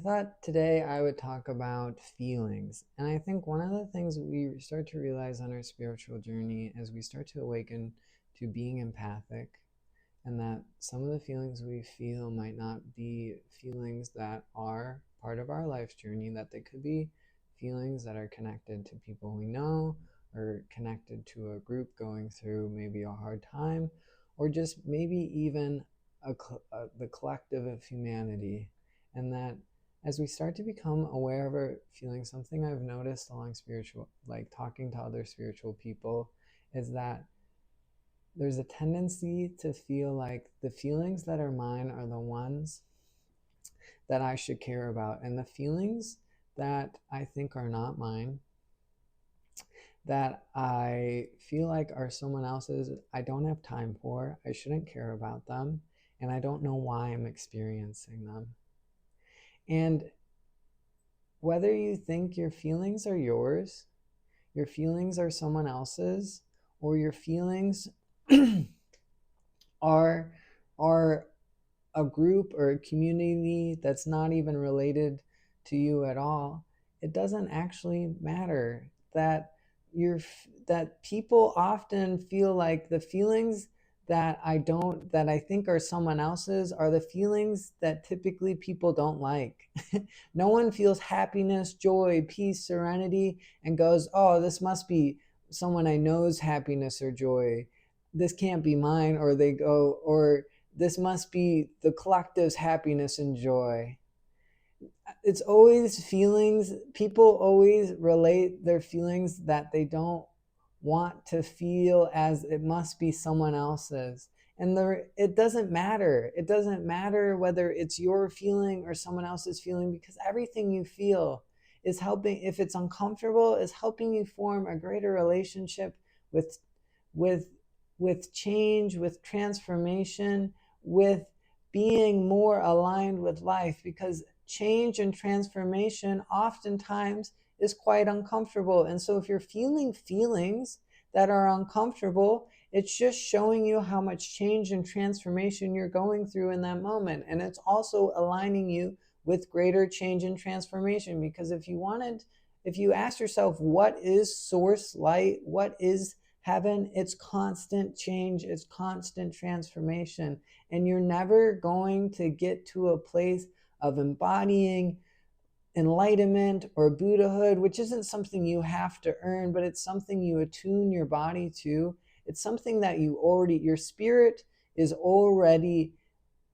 thought today I would talk about feelings. And I think one of the things we start to realize on our spiritual journey as we start to awaken to being empathic, and that some of the feelings we feel might not be feelings that are part of our life's journey, that they could be feelings that are connected to people we know or connected to a group going through maybe a hard time, or just maybe even the collective of humanity. And that as we start to become aware of our feelings, something I've noticed along spiritual, like talking to other spiritual people, is that there's a tendency to feel like the feelings that are mine are the ones that I should care about. And the feelings that I think are not mine, that I feel like are someone else's, I don't have time for, I shouldn't care about them, and I don't know why I'm experiencing them. And whether you think your feelings are yours, your feelings are someone else's, or your feelings are are a group or a community that's not even related to you at all, it doesn't actually matter. That people often feel like the feelings that I think are someone else's are the feelings that typically people don't like. No one feels happiness, joy, peace, serenity and goes, "Oh, this must be someone I know's happiness or joy. This can't be mine." Or they go, or this must be the collective's happiness and joy. It's always feelings. People always relate their feelings that they don't want to feel as it must be someone else's. And it doesn't matter. It doesn't matter whether it's your feeling or someone else's feeling, because everything you feel is helping, if it's uncomfortable, is helping you form a greater relationship with with with change, with transformation, with being more aligned with life, because change and transformation oftentimes is quite uncomfortable. And so if you're feeling feelings that are uncomfortable, it's just showing you how much change and transformation you're going through in that moment. And it's also aligning you with greater change and transformation. Because if you ask yourself, what is source light? What is heaven? It's constant change, it's constant transformation. And you're never going to get to a place of embodying enlightenment or Buddhahood, which isn't something you have to earn, but it's something you attune your body to. It's something that your spirit is already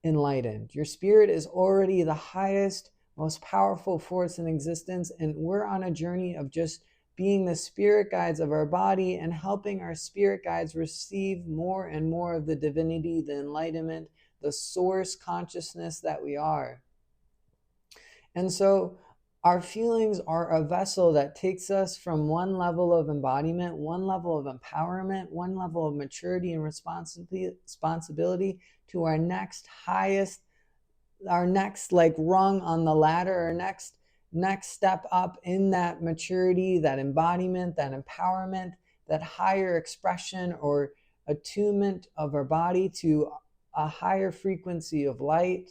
enlightened. Your spirit is already the highest, most powerful force in existence. And we're on a journey of just being the spirit guides of our body and helping our spirit guides receive more and more of the divinity, the enlightenment, the source consciousness that we are. And so our feelings are a vessel that takes us from one level of embodiment, one level of empowerment, one level of maturity and responsibility to our next highest, our next like rung on the ladder, our next step up in that maturity, that embodiment, that empowerment, that higher expression or attunement of our body to a higher frequency of light.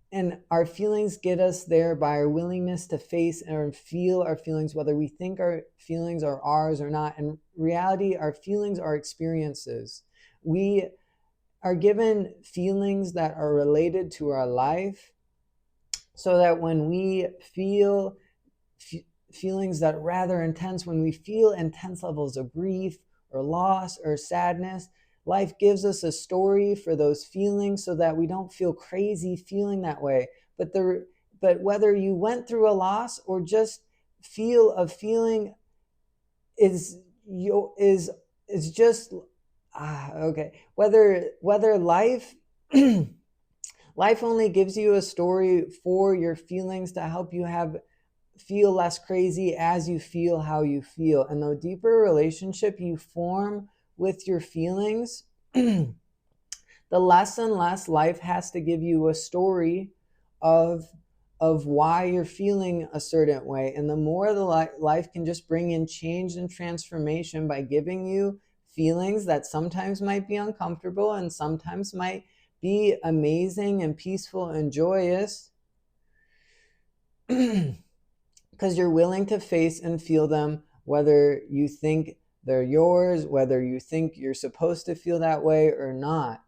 And our feelings get us there by our willingness to face and feel our feelings, whether we think our feelings are ours or not. In reality, our feelings are experiences. We are given feelings that are related to our life, so that when we feel feelings that are rather intense, when we feel intense levels of grief or loss or sadness, life gives us a story for those feelings so that we don't feel crazy feeling that way. But whether you went through a loss or just feel a feeling is just okay. Whether life life only gives you a story for your feelings to help you feel less crazy as you feel how you feel. And the deeper relationship you form with your feelings, the less and less life has to give you a story of why you're feeling a certain way. And the more life can just bring in change and transformation by giving you feelings that sometimes might be uncomfortable and sometimes might be amazing and peaceful and joyous. because you're willing to face and feel them, whether you think they're yours, whether you think you're supposed to feel that way or not.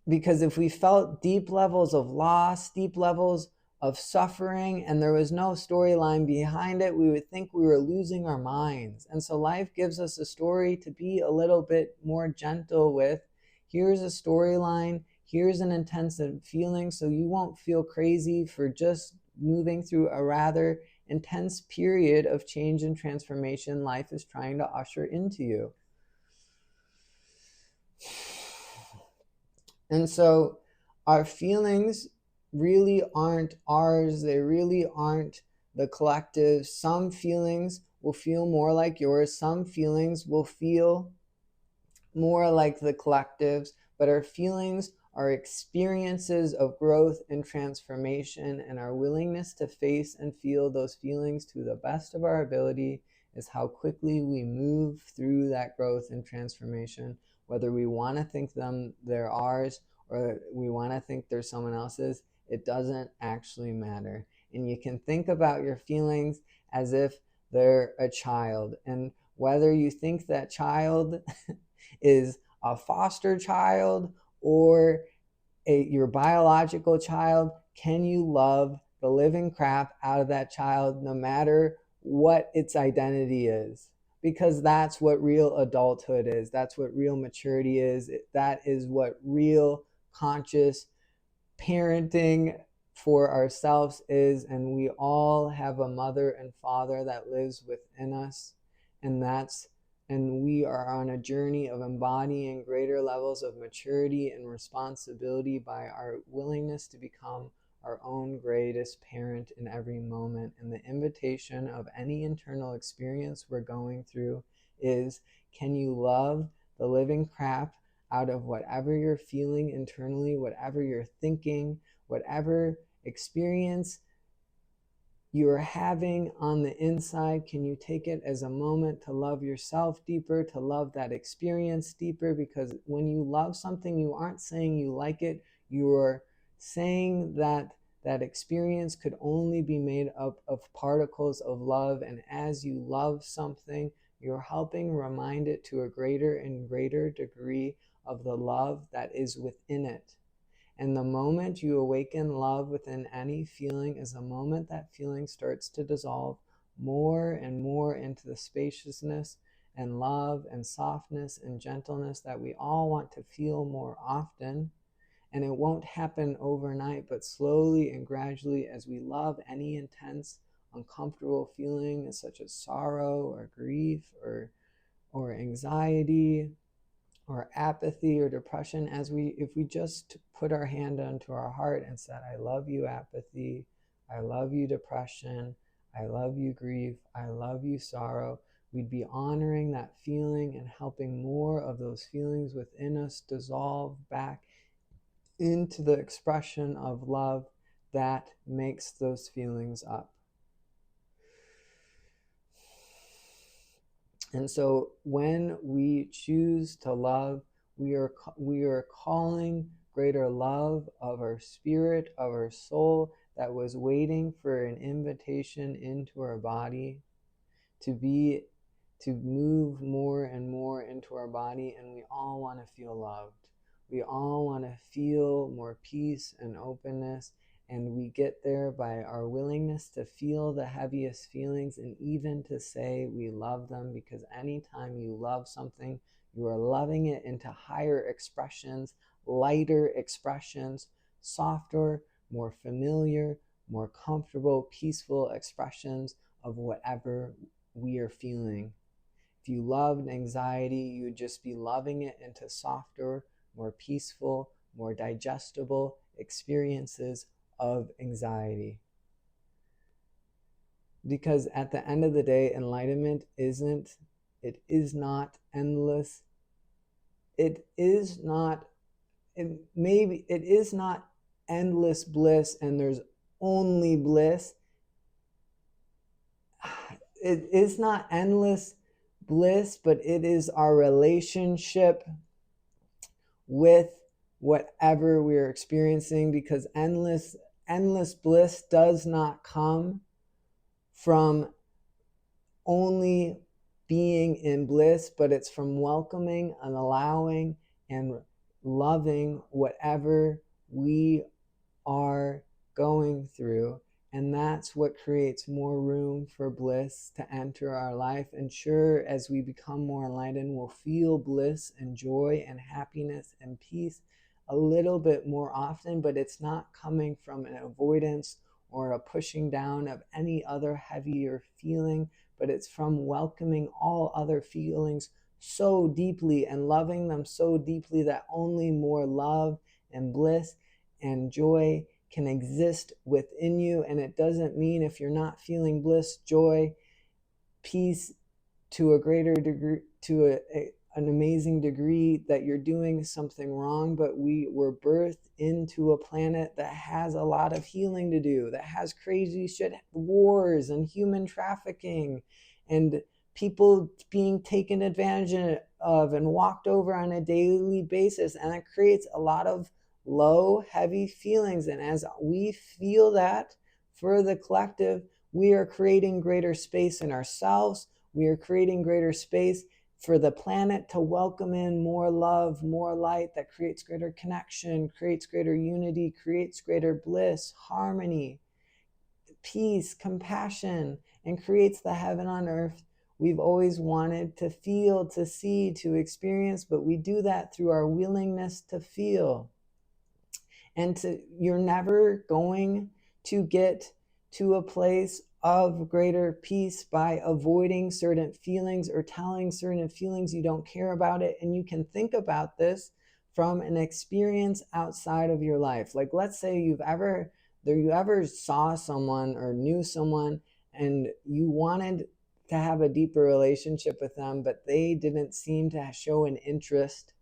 Because if we felt deep levels of loss, deep levels of suffering, and there was no storyline behind it, we would think we were losing our minds. And so life gives us a story to be a little bit more gentle with. Here's a storyline, here's an intensive feeling, so you won't feel crazy for just moving through a rather intense period of change and transformation life is trying to usher into you. And so our feelings really aren't ours. They really aren't the collective. Some feelings will feel more like yours. Some feelings will feel more like the collectives. But our feelings are experiences of growth and transformation, and our willingness to face and feel those feelings to the best of our ability is how quickly we move through that growth and transformation. Whether we want to think they're ours or we want to think they're someone else's, it doesn't actually matter. And you can think about your feelings as if they're a child. And whether you think that child is a foster child or your biological child, can you love the living crap out of that child no matter what its identity is? Because that's what real adulthood is. That's what real maturity is. That is what real conscious parenting for ourselves is. And we all have a mother and father that lives within us. And we are on a journey of embodying greater levels of maturity and responsibility by our willingness to become our own greatest parent in every moment. And the invitation of any internal experience we're going through is, can you love the living crap out of whatever you're feeling internally, whatever you're thinking, whatever experience you're having on the inside? Can you take it as a moment to love yourself deeper, to love that experience deeper? Because when you love something, you aren't saying you like it, you're saying that that experience could only be made up of particles of love. And as you love something, you're helping remind it to a greater and greater degree of the love that is within it. And the moment you awaken love within any feeling is the moment that feeling starts to dissolve more and more into the spaciousness and love and softness and gentleness that we all want to feel more often. And it won't happen overnight, but slowly and gradually, as we love any intense, uncomfortable feeling such as sorrow or grief or anxiety or apathy or depression, if we just put our hand onto our heart and said, I love you apathy, I love you depression, I love you grief, I love you sorrow, we'd be honoring that feeling and helping more of those feelings within us dissolve back into the expression of love that makes those feelings up. And so when we choose to love, we are calling greater love of our spirit, of our soul that was waiting for an invitation into our body to move more and more into our body. And we all want to feel loved. We all want to feel more peace and openness. And we get there by our willingness to feel the heaviest feelings and even to say we love them, because anytime you love something, you are loving it into higher expressions, lighter expressions, softer, more familiar, more comfortable, peaceful expressions of whatever we are feeling. If you loved anxiety, you would just be loving it into softer, more peaceful, more digestible experiences of anxiety. Because at the end of the day, enlightenment is not endless. It is not endless bliss and there's only bliss. It is not endless bliss, but it is our relationship with whatever we're experiencing, because endless endless bliss does not come from only being in bliss, but it's from welcoming and allowing and loving whatever we are going through. And that's what creates more room for bliss to enter our life. And sure, as we become more enlightened, we'll feel bliss and joy and happiness and peace a little bit more often, but it's not coming from an avoidance or a pushing down of any other heavier feeling, but it's from welcoming all other feelings so deeply and loving them so deeply that only more love and bliss and joy can exist within you. And it doesn't mean if you're not feeling bliss, joy, peace to a greater degree, to an amazing degree, that you're doing something wrong. But we were birthed into a planet that has a lot of healing to do, that has crazy shit, wars and human trafficking and people being taken advantage of and walked over on a daily basis. And it creates a lot of low, heavy feelings. And as we feel that for the collective, we are creating greater space in ourselves. We are creating greater space for the planet to welcome in more love, more light that creates greater connection, creates greater unity, creates greater bliss, harmony, peace, compassion, and creates the heaven on earth we've always wanted to feel, to see, to experience. But we do that through our willingness to feel. And you're never going to get to a place of greater peace by avoiding certain feelings or telling certain feelings you don't care about it. And you can think about this from an experience outside of your life. Like, let's say you ever saw someone or knew someone and you wanted to have a deeper relationship with them, but they didn't seem to show an interest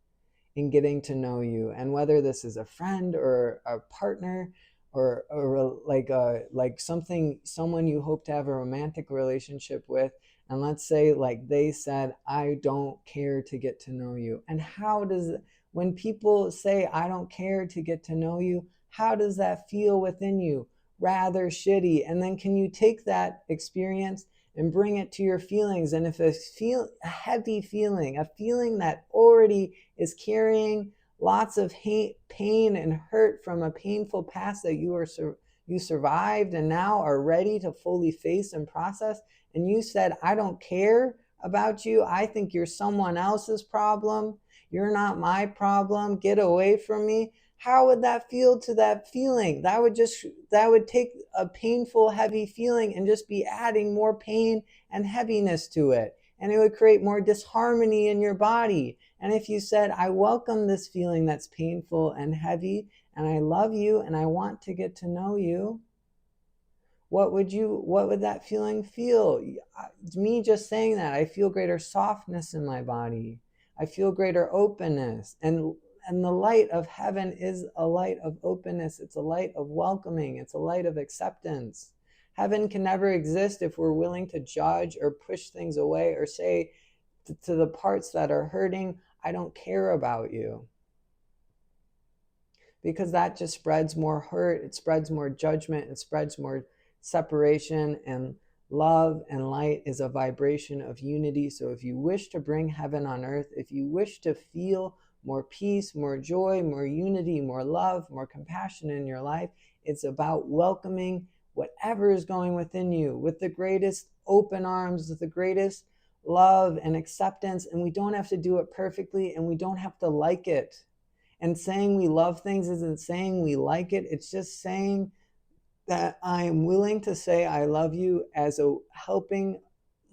in getting to know you. And whether this is a friend or a partner or someone you hope to have a romantic relationship with, and let's say like they said, I don't care to get to know you. And when people say I don't care to get to know you, how does that feel within you? Rather shitty. And then can you take that experience and bring it to your feelings? And if a heavy feeling, a feeling that already is carrying lots of pain and hurt from a painful past that you survived and now are ready to fully face and process, and you said, I don't care about you, I think you're someone else's problem, you're not my problem, get away from me. How would that feel to that feeling? That would take a painful, heavy feeling and just be adding more pain and heaviness to it. And it would create more disharmony in your body. And if you said, I welcome this feeling that's painful and heavy, and I love you, and I want to get to know you, what would that feeling feel? Me just saying that, I feel greater softness in my body. I feel greater openness. And the light of heaven is a light of openness. It's a light of welcoming. It's a light of acceptance. Heaven can never exist if we're willing to judge or push things away or say to the parts that are hurting, I don't care about you. Because that just spreads more hurt. It spreads more judgment. It spreads more separation. And love and light is a vibration of unity. So if you wish to bring heaven on earth, if you wish to feel more peace, more joy, more unity, more love, more compassion in your life, it's about welcoming whatever is going within you with the greatest open arms, with the greatest love and acceptance. And we don't have to do it perfectly, and we don't have to like it. And saying we love things isn't saying we like it. It's just saying that I am willing to say I love you as helping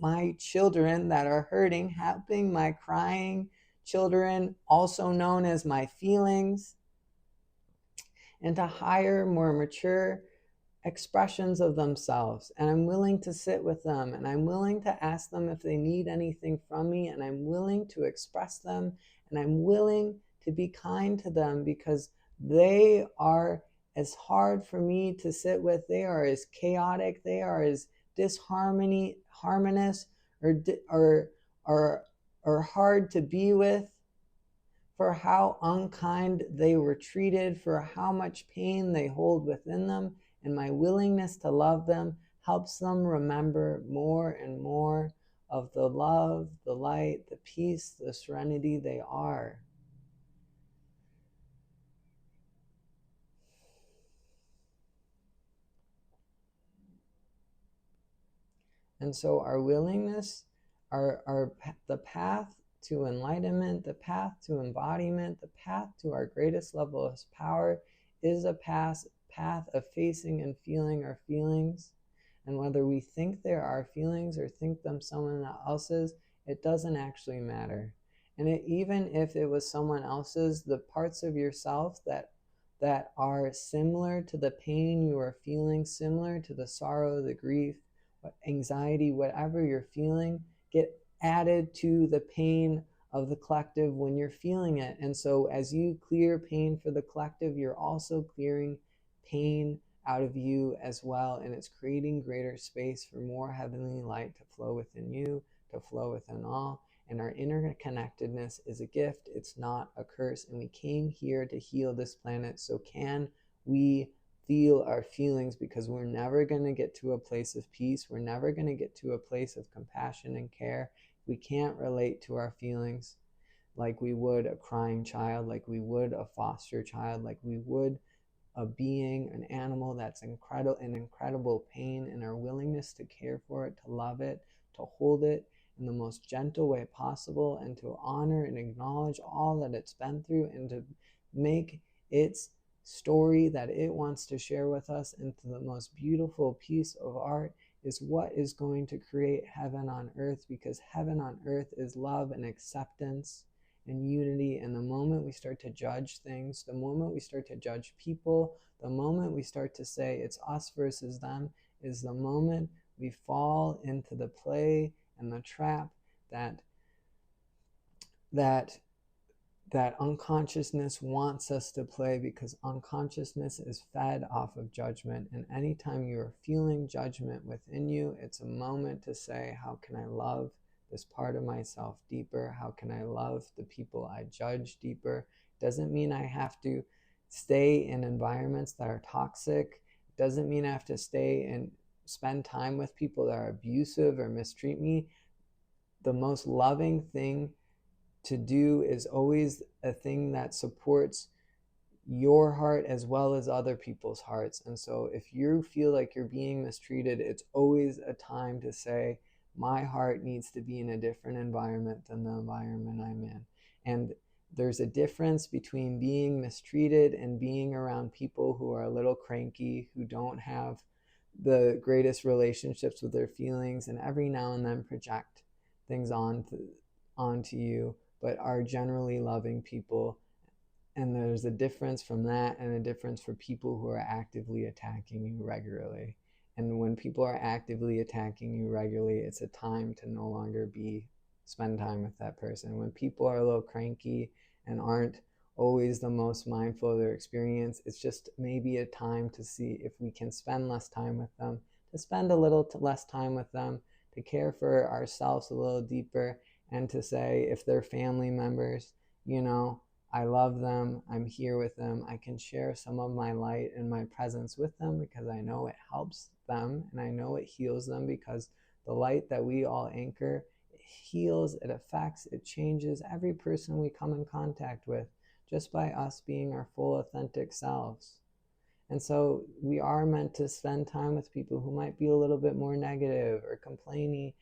my children that are hurting, helping my crying children, also known as my feelings, and to higher, more mature expressions of themselves. And I'm willing to sit with them, and I'm willing to ask them if they need anything from me, and I'm willing to express them, and I'm willing to be kind to them, because they are as hard for me to sit with. They are as chaotic, they are as harmonious, or hard to be with, for how unkind they were treated, for how much pain they hold within them. And my willingness to love them helps them remember more and more of the love, the light, the peace, the serenity they are. And so our willingness, the path to enlightenment, the path to embodiment, the path to our greatest level of power is a path of facing and feeling our feelings. And whether we think they're our feelings or think them someone else's, it doesn't actually matter. And even if it was someone else's, the parts of yourself that are similar to the pain you are feeling, similar to the sorrow, the grief, anxiety, whatever you're feeling, get added to the pain of the collective when you're feeling it. And so as you clear pain for the collective, you're also clearing pain out of you as well. And it's creating greater space for more heavenly light to flow within you, to flow within all. And our interconnectedness is a gift. It's not a curse. And we came here to heal this planet. So can we feel our feelings, because we're never going to get to a place of peace. We're never going to get to a place of compassion and care. We can't relate to our feelings like we would a crying child, like we would a foster child, like we would a being, an animal that's in incredible pain, and our willingness to care for it, to love it, to hold it in the most gentle way possible, and to honor and acknowledge all that it's been through, and to make its story that it wants to share with us into the most beautiful piece of art is what is going to create heaven on earth, because heaven on earth is love and acceptance and unity. And the moment we start to judge things, the moment we start to judge people, the moment we start to say it's us versus them, is the moment we fall into the play and the trap that unconsciousness wants us to play, because unconsciousness is fed off of judgment. And anytime you are feeling judgment within you, it's a moment to say, how can I love this part of myself deeper? How can I love the people I judge deeper? Doesn't mean I have to stay in environments that are toxic. Doesn't mean I have to stay and spend time with people that are abusive or mistreat me. The most loving thing to do is always a thing that supports your heart as well as other people's hearts. And so if you feel like you're being mistreated, it's always a time to say, my heart needs to be in a different environment than the environment I'm in. And there's a difference between being mistreated and being around people who are a little cranky, who don't have the greatest relationships with their feelings, and every now and then project things onto you, but are generally loving people. And there's a difference from that, and a difference for people who are actively attacking you regularly. And when people are actively attacking you regularly, it's a time to no longer spend time with that person. When people are a little cranky and aren't always the most mindful of their experience, it's just maybe a time to see if we can spend less time with them, to spend a little less time with them, to care for ourselves a little deeper, and to say, if they're family members, I love them, I'm here with them, I can share some of my light and my presence with them, because I know it helps them, and I know it heals them, because the light that we all anchor, it heals, it affects, it changes every person we come in contact with, just by us being our full authentic selves. And so we are meant to spend time with people who might be a little bit more negative or complaining,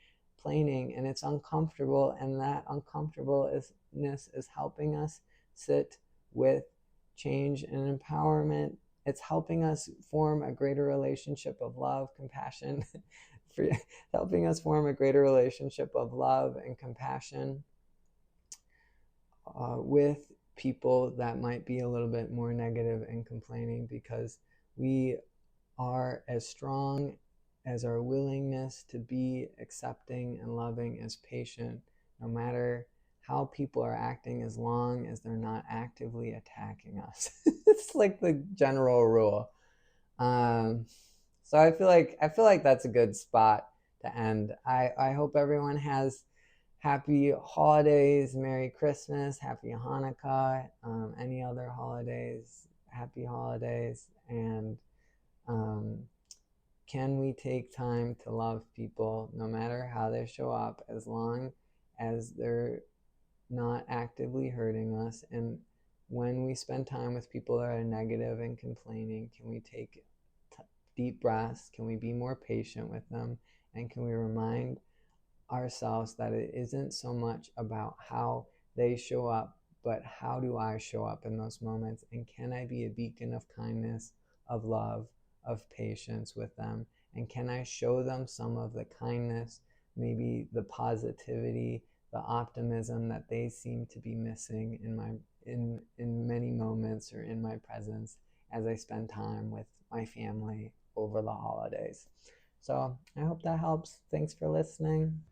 and it's uncomfortable, and that uncomfortableness is helping us sit with change and empowerment. It's helping us form a greater relationship of love, compassion, helping us form a greater relationship of love and compassion with people that might be a little bit more negative and complaining, because we are as strong as our willingness to be accepting and loving, as patient, no matter how people are acting, as long as they're not actively attacking us. It's like the general rule. So I feel like that's a good spot to end. I hope everyone has happy holidays, Merry Christmas, Happy Hanukkah, any other holidays, happy holidays, and Um, can we take time to love people no matter how they show up, as long as they're not actively hurting us? And when we spend time with people that are negative and complaining, can we take deep breaths? Can we be more patient with them? And can we remind ourselves that it isn't so much about how they show up, but how do I show up in those moments? And can I be a beacon of kindness, of love, of patience with them? And can I show them some of the kindness, maybe the positivity, the optimism that they seem to be missing in many moments or in my presence as I spend time with my family over the holidays? So I hope that helps. Thanks for listening.